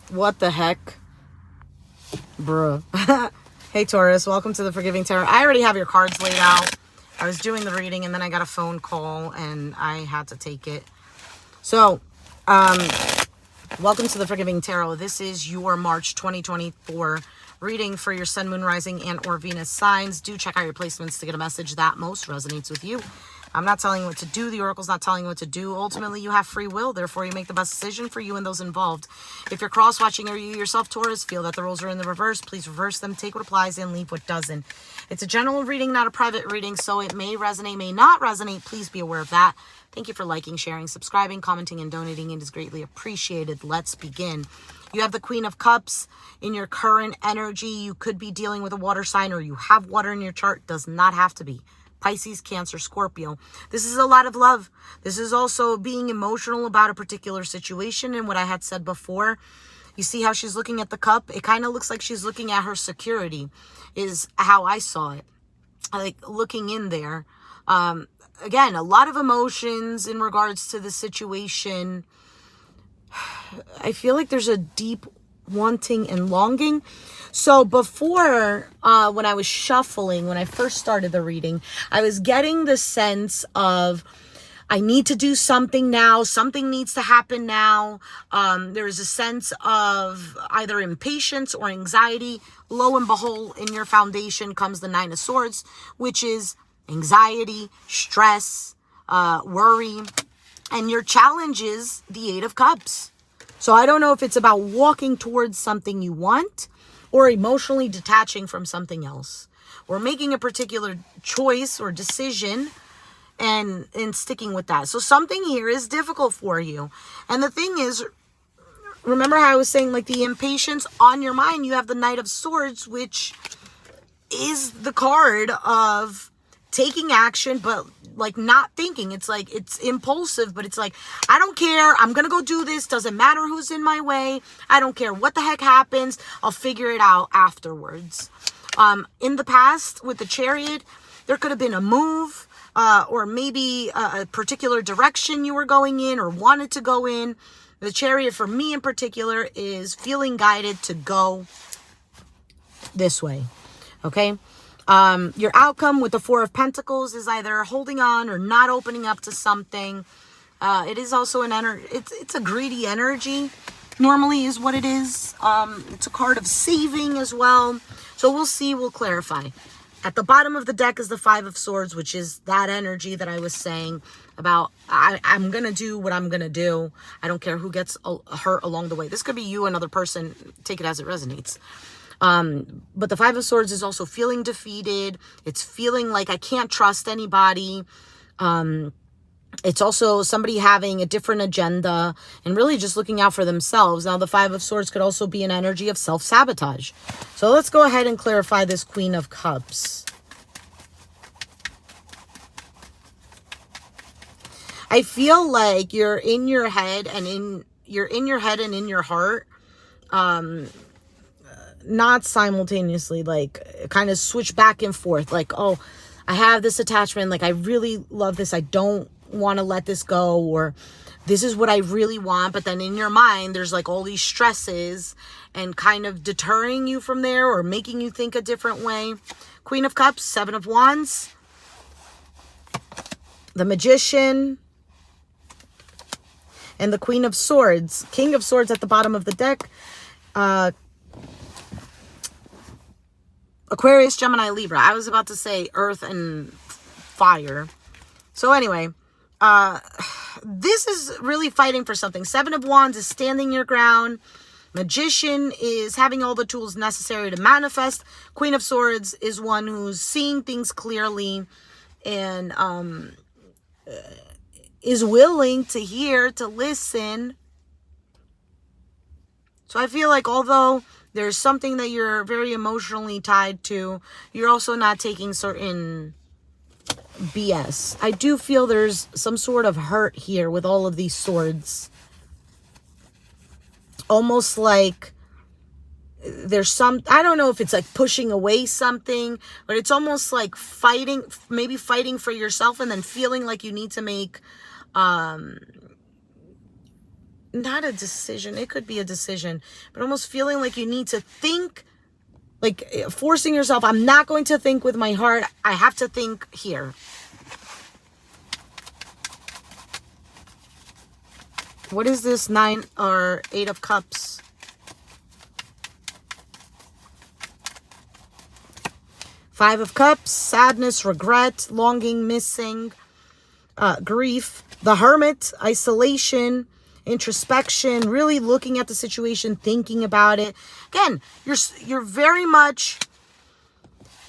What the heck? Bruh. Hey, Taurus. Welcome to the Forgiving Tarot. I already have your cards laid out. I was doing the reading, and then I got a phone call, and I had to take it. So, welcome to the Forgiving Tarot. This is your March 2024 reading for your Sun, Moon, Rising, and or Venus signs. Do check out your placements to get a message that most resonates with you. I'm not telling you what to do. The Oracle's not telling you what to do. Ultimately, you have free will. Therefore, you make the best decision for you and those involved. If you're cross-watching or you yourself, Taurus, feel that the rules are in the reverse, please reverse them, take what applies, and leave what doesn't. It's a general reading, not a private reading, so it may resonate, may not resonate. Please be aware of that. Thank you for liking, sharing, subscribing, commenting, and donating. It is greatly appreciated. Let's begin. You have the Queen of Cups in your current energy. You could be dealing with a water sign, or you have water in your chart. Does not have to be. Pisces, Cancer, Scorpio. This is a lot of love. This is also being emotional about a particular situation. And what I had said before, you see how she's looking at the cup? It kind of looks like she's looking at her security, is how I saw it. Like looking in there. Again, a lot of emotions in regards to the situation. I feel like there's a deep wanting and longing. So before, when I was shuffling, when I first started the reading, I was getting the sense of, I need to do something now. Something needs to happen now. There is a sense of either impatience or anxiety. Lo and behold, in your foundation comes the Nine of Swords, which is anxiety, stress, worry. And your challenge is the Eight of Cups. So I don't know if it's about walking towards something you want or emotionally detaching from something else, or making a particular choice or decision and sticking with that. So something here is difficult for you. And the thing is, remember how I was saying, like, the impatience on your mind, you have the Knight of Swords, which is the card of taking action, but like not thinking. It's like, it's impulsive, but it's like, I don't care. I'm going to go do this. Doesn't matter who's in my way. I don't care what the heck happens. I'll figure it out afterwards. In the past with the Chariot, there could have been a move, or maybe a particular direction you were going in or wanted to go in. The Chariot for me in particular is feeling guided to go this way. Okay. Your outcome with the Four of Pentacles is either holding on or not opening up to something. It is also an energy. It's a greedy energy. Normally is what it is. It's a card of saving as well. So we'll see. We'll clarify. At the bottom of the deck is the Five of Swords, which is that energy that I was saying about. I'm going to do what I'm going to do. I don't care who gets hurt along the way. This could be you, another person. Take it as it resonates. But the Five of Swords is also feeling defeated. It's feeling like I can't trust anybody. It's also somebody having a different agenda and really just looking out for themselves. Now, the Five of Swords could also be an energy of self-sabotage. So let's go ahead and clarify this Queen of Cups. I feel like you're in your head and in your heart. Not simultaneously, like kind of switch back and forth, like, oh, I have this attachment, like I really love this, I don't want to let this go, or this is what I really want. But then in your mind there's like all these stresses and kind of deterring you from there or making you think a different way. Queen of Cups, Seven of Wands, the Magician, and the Queen of Swords. King of Swords at the bottom of the deck. Aquarius, Gemini, Libra. I was about to say earth and fire. So anyway, this is really fighting for something. Seven of Wands is standing your ground. Magician is having all the tools necessary to manifest. Queen of Swords is one who's seeing things clearly and is willing to hear, to listen. So I feel like although there's something that you're very emotionally tied to, you're also not taking certain BS. I do feel there's some sort of hurt here with all of these swords. Almost like there's some, I don't know if it's like pushing away something, but it's almost like fighting, maybe fighting for yourself and then feeling like you need to make not a decision. It could be a decision, but almost feeling like you need to think, like forcing yourself. I'm not going to think with my heart. I have to think here. What is this 9 or 8 of Cups? Five of Cups, sadness, regret, longing, missing, grief. The Hermit, isolation, introspection, really looking at the situation, thinking about it. Again, you're very much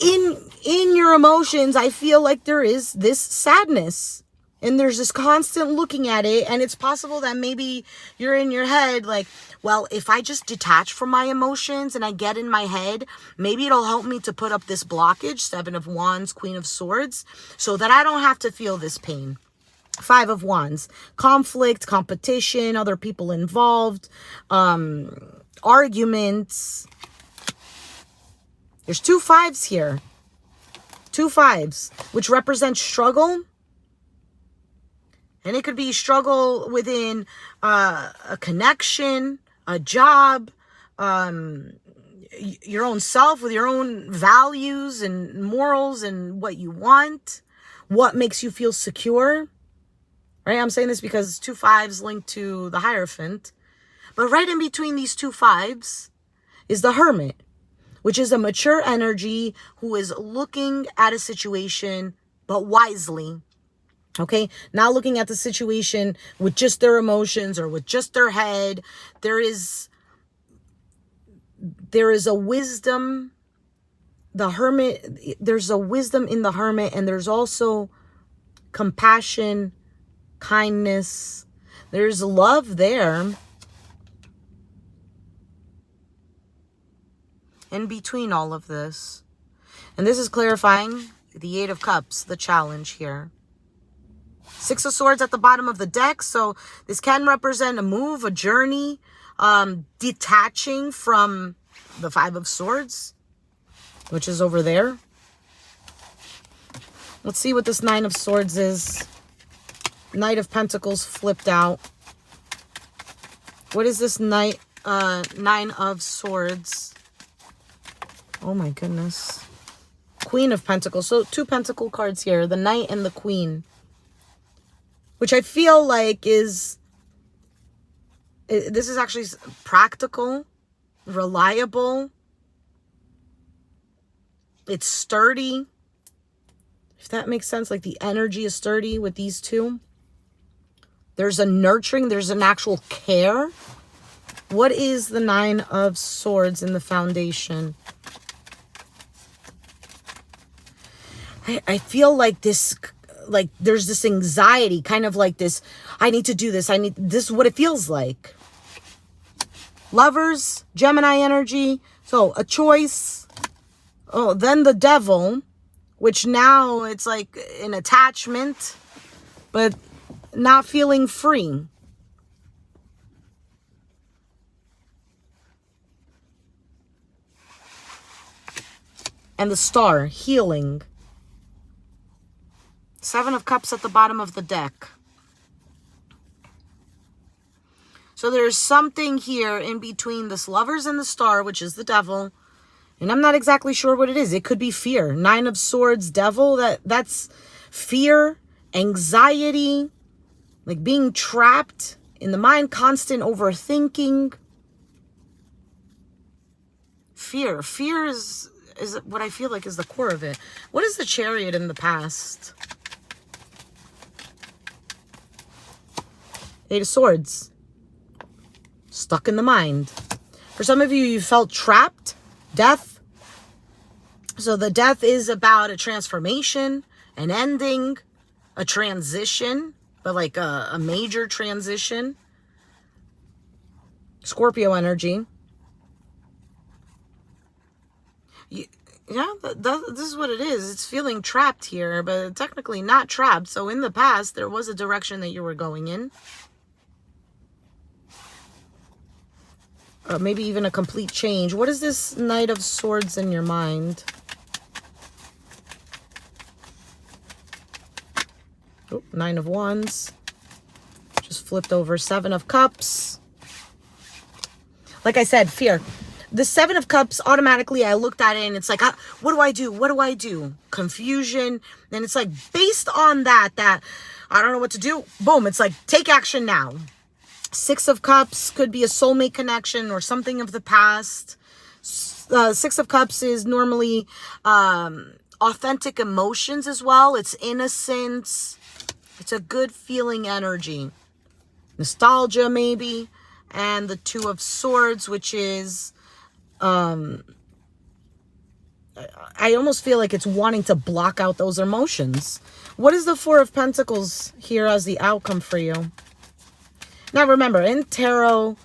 in your emotions. I feel like there is this sadness. And there's this constant looking at it. And it's possible that maybe you're in your head like, well, if I just detach from my emotions and I get in my head, maybe it'll help me to put up this blockage. 7 of Wands, Queen of Swords, so that I don't have to feel this pain. 5 of Wands, conflict, competition, other people involved, arguments. There's 2 5s here. 2 5s, which represent struggle. And it could be struggle within a connection, a job, your own self, with your own values and morals and what you want, what makes you feel secure. Right? I'm saying this because 2 5s linked to the Hierophant. But right in between these 2 5s is the Hermit, which is a mature energy who is looking at a situation, but wisely. Okay, not looking at the situation with just their emotions or with just their head. There is a wisdom. The Hermit, there's a wisdom in the Hermit, and there's also compassion, kindness. There's love there. In between all of this. And this is clarifying the 8 of Cups, the challenge here. 6 of Swords at the bottom of the deck. So this can represent a move, a journey, detaching from the 5 of Swords, which is over there. Let's see what this 9 of Swords is. Knight of Pentacles flipped out. What is this 9 of Swords? Oh my goodness. Queen of Pentacles. So 2 Pentacle cards here. The Knight and the Queen. Which I feel like this is actually practical, reliable. It's sturdy. If that makes sense, like the energy is sturdy with these 2. There's a nurturing, there's an actual care. What is the 9 of Swords in the foundation? I feel like this, like there's this anxiety, kind of like this, I need to do this. This is what it feels like. Lovers, Gemini energy. So a choice. Oh, then the Devil, which now it's like an attachment, but not feeling free. And the Star, healing. 7 of Cups at the bottom of the deck. So there's something here in between this Lovers and the Star, which is the Devil. And I'm not exactly sure what it is. It could be fear. 9 of Swords, Devil. That's fear, anxiety, like being trapped in the mind, constant overthinking. Fear. Fear is what I feel like is the core of it. What is the Chariot in the past? 8 of Swords. Stuck in the mind. For some of you, you felt trapped. Death. So the death is about a transformation, an ending, a transition, but like a major transition. Scorpio energy. Yeah, this is what it is. It's feeling trapped here, but technically not trapped. So in the past, there was a direction that you were going in. Maybe even a complete change. What is this Knight of Swords in your mind? Oh, 9 of Wands. Just flipped over. 7 of Cups. Like I said, fear. The 7 of Cups, automatically I looked at it and it's like, what do I do? What do I do? Confusion. And it's like, based on that I don't know what to do. Boom. It's like, take action now. 6 of Cups could be a soulmate connection or something of the past. 6 of Cups is normally authentic emotions as well. It's innocence. It's a good feeling energy. Nostalgia, maybe. And the 2 of Swords, which is, I almost feel like it's wanting to block out those emotions. What is the 4 of Pentacles here as the outcome for you? Now, remember, in tarot,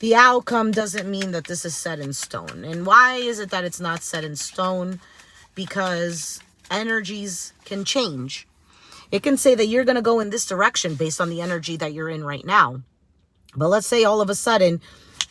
the outcome doesn't mean that this is set in stone. And why is it that it's not set in stone? Because energies can change. It can say that you're going to go in this direction based on the energy that you're in right now. But let's say all of a sudden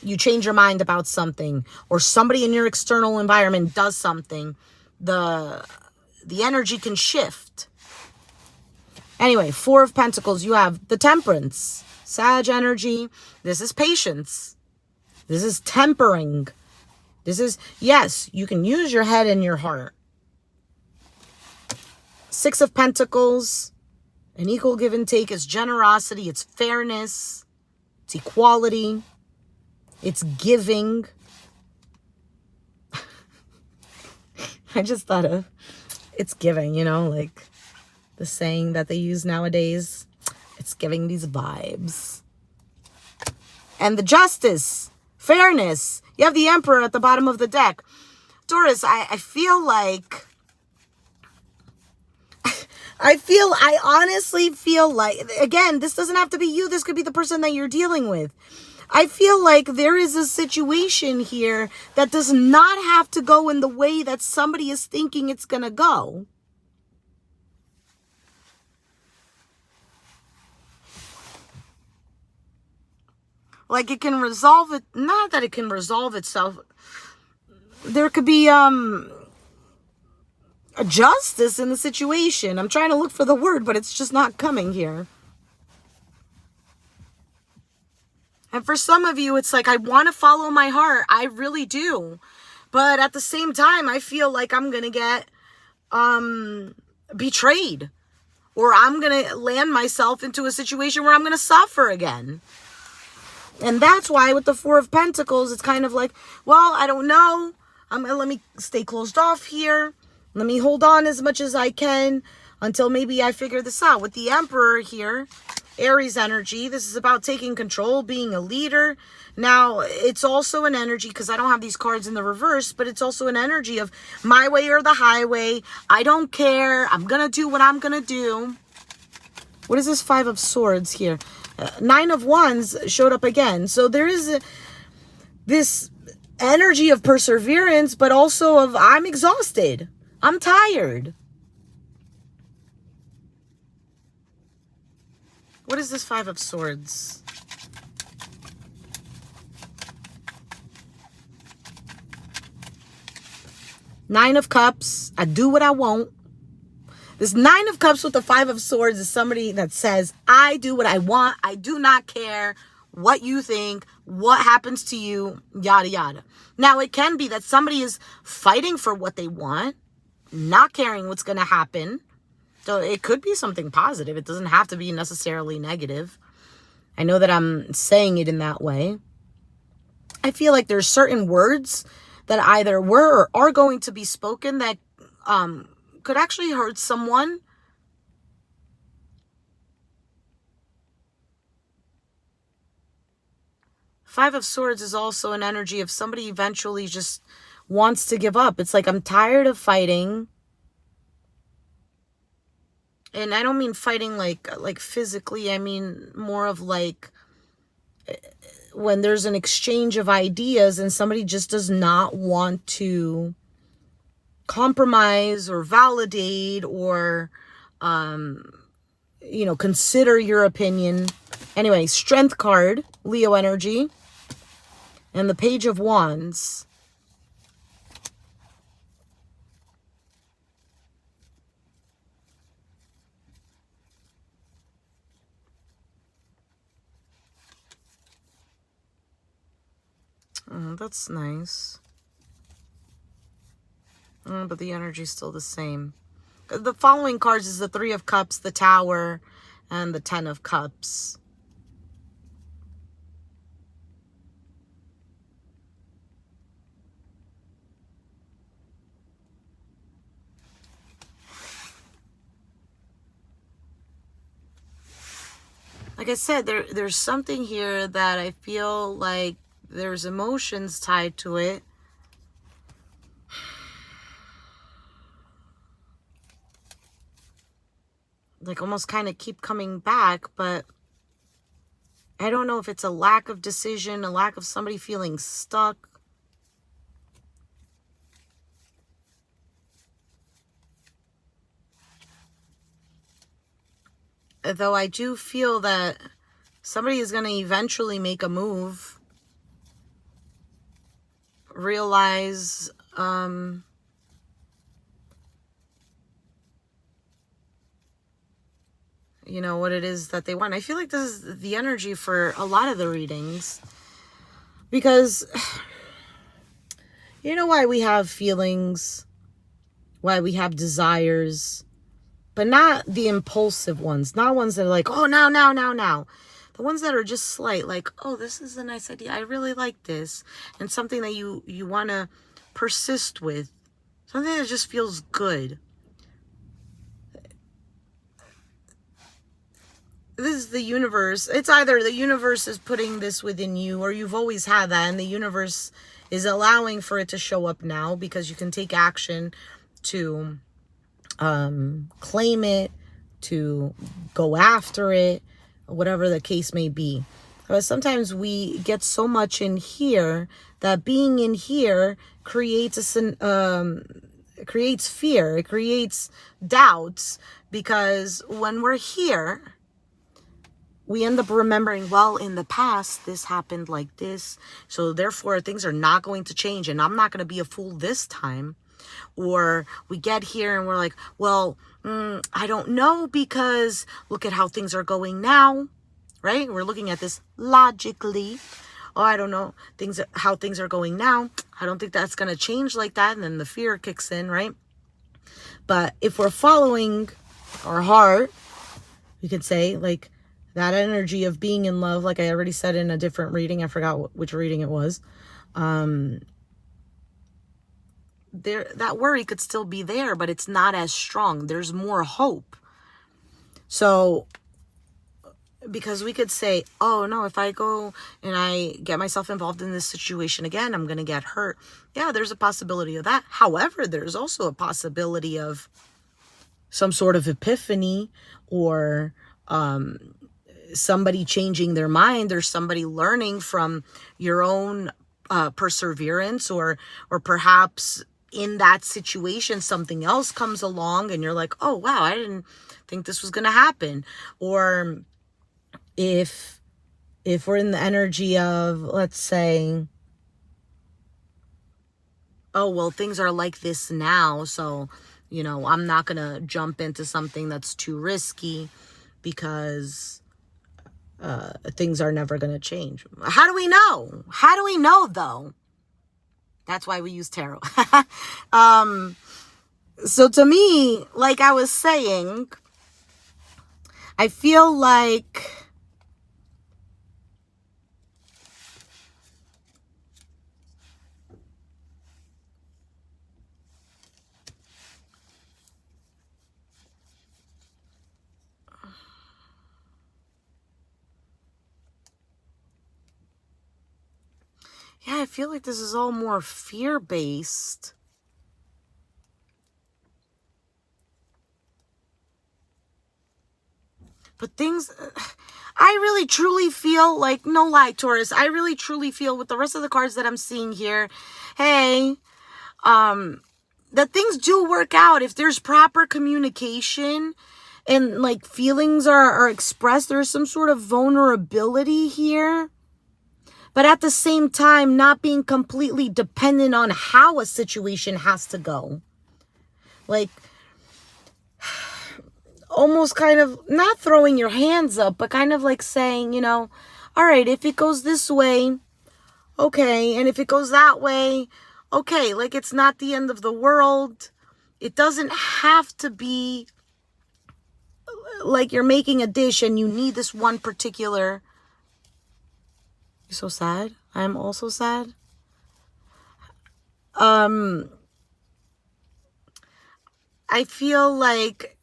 you change your mind about something, or somebody in your external environment does something. The energy can shift. Anyway, 4 of Pentacles, you have the Temperance. Sag energy. This is patience. This is tempering. This is, yes, you can use your head and your heart. 6 of Pentacles, an equal give and take. It's generosity. It's fairness. It's equality. It's giving. I just thought of, it's giving, you know, like the saying that they use nowadays. It's giving these vibes. And the Justice, fairness. You have the Emperor at the bottom of the deck. Taurus, I feel like, I honestly feel like, again, this doesn't have to be you. This could be the person that you're dealing with. I feel like there is a situation here that does not have to go in the way that somebody is thinking it's going to go. Like, it can resolve it. Not that it can resolve itself. There could be a justice in the situation. I'm trying to look for the word, but it's just not coming here. And for some of you, it's like, I want to follow my heart. I really do. But at the same time, I feel like I'm going to get betrayed. Or I'm going to land myself into a situation where I'm going to suffer again. And that's why with the 4 of Pentacles, it's kind of like, well, I don't know. Let me stay closed off here. Let me hold on as much as I can until maybe I figure this out. With the Emperor here, Aries energy, this is about taking control, being a leader. Now, it's also an energy, because I don't have these cards in the reverse, but it's also an energy of my way or the highway. I don't care. I'm going to do what I'm going to do. What is this 5 of Swords here? 9 of Wands showed up again. So there is this energy of perseverance, but also of I'm exhausted. I'm tired. What is this 5 of Swords? Nine of Cups. I do what I want. This 9 of Cups with the 5 of Swords is somebody that says, I do what I want. I do not care what you think, what happens to you, yada, yada. Now, it can be that somebody is fighting for what they want, not caring what's going to happen. So it could be something positive. It doesn't have to be necessarily negative. I know that I'm saying it in that way. I feel like there's certain words that either were or are going to be spoken that could actually hurt someone. Five of Swords is also an energy of somebody eventually just wants to give up. It's like, I'm tired of fighting. And I don't mean fighting like physically. I mean more of like when there's an exchange of ideas and somebody just does not want to compromise or validate or, consider your opinion. Anyway, Strength card, Leo energy, and the Page of Wands. Oh, that's nice. But the energy's still the same. The following cards is the Three of Cups, the Tower, and the Ten of Cups. Like I said, there's something here that I feel like there's emotions tied to it. Like almost kind of keep coming back, but I don't know if it's a lack of decision, a lack of somebody feeling stuck. Though I do feel that somebody is going to eventually make a move. Realize, you know, what it is that they want. I feel like this is the energy for a lot of the readings. Because, you know why we have feelings, why we have desires, but not the impulsive ones, not ones that are like, oh, now. The ones that are just slight, like, oh, this is a nice idea. I really like this. And something that you want to persist with. Something that just feels good. This is the universe. It's either the universe is putting this within you, or you've always had that, and the universe is allowing for it to show up now because you can take action to claim it, to go after it, whatever the case may be. But sometimes we get so much in here that being in here creates creates fear, it creates doubts, because when we're here, we end up remembering, well, in the past, this happened like this, so therefore things are not going to change, and I'm not going to be a fool this time. Or we get here and we're like, well, I don't know, because look at how things are going now, right? We're looking at this logically. Oh, I don't know how things are going now. I don't think that's going to change like that. And then the fear kicks in, right? But if we're following our heart, we could say, like, that energy of being in love, like I already said in a different reading, I forgot which reading it was, that worry could still be there, but it's not as strong. There's more hope. So, because we could say, oh no, if I go and I get myself involved in this situation again, I'm going to get hurt. Yeah, there's a possibility of that. However, there's also a possibility of some sort of epiphany, or somebody changing their mind, or somebody learning from your own perseverance, or perhaps in that situation something else comes along and you're like, oh wow, I didn't think this was going to happen. Or if we're in the energy of, let's say, oh well, things are like this now, so you know, I'm not going to jump into something that's too risky because things are never going to change. How do we know though? That's why we use tarot. So to me, like I was saying, I feel like I feel like this is all more fear-based. But things, I really truly feel like, no lie, Taurus, I really truly feel with the rest of the cards that I'm seeing here, hey, that things do work out if there's proper communication and like feelings are expressed. There's some sort of vulnerability here. But at the same time, not being completely dependent on how a situation has to go. Like, almost kind of not throwing your hands up, but kind of like saying, you know, all right, if it goes this way, Okay, and if it goes that way, okay, like it's not the end of the world. It doesn't have to be like you're making a dish and you need this one particular. You're so sad. I'm also sad. I feel like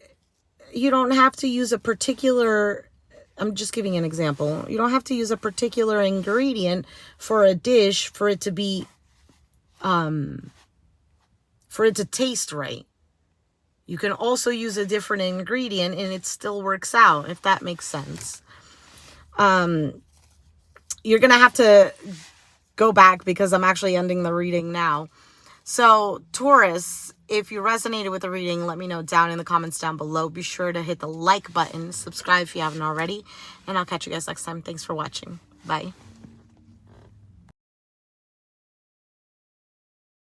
you don't have to use a particular, I'm just giving an example. You don't have to use a particular ingredient for a dish for it to be, for it to taste right. You can also use a different ingredient and it still works out, if that makes sense. You're going to have to go back because I'm actually ending the reading now. So, Taurus, if you resonated with the reading, let me know down in the comments down below. Be sure to hit the like button, subscribe if you haven't already, and I'll catch you guys next time. Thanks for watching. Bye.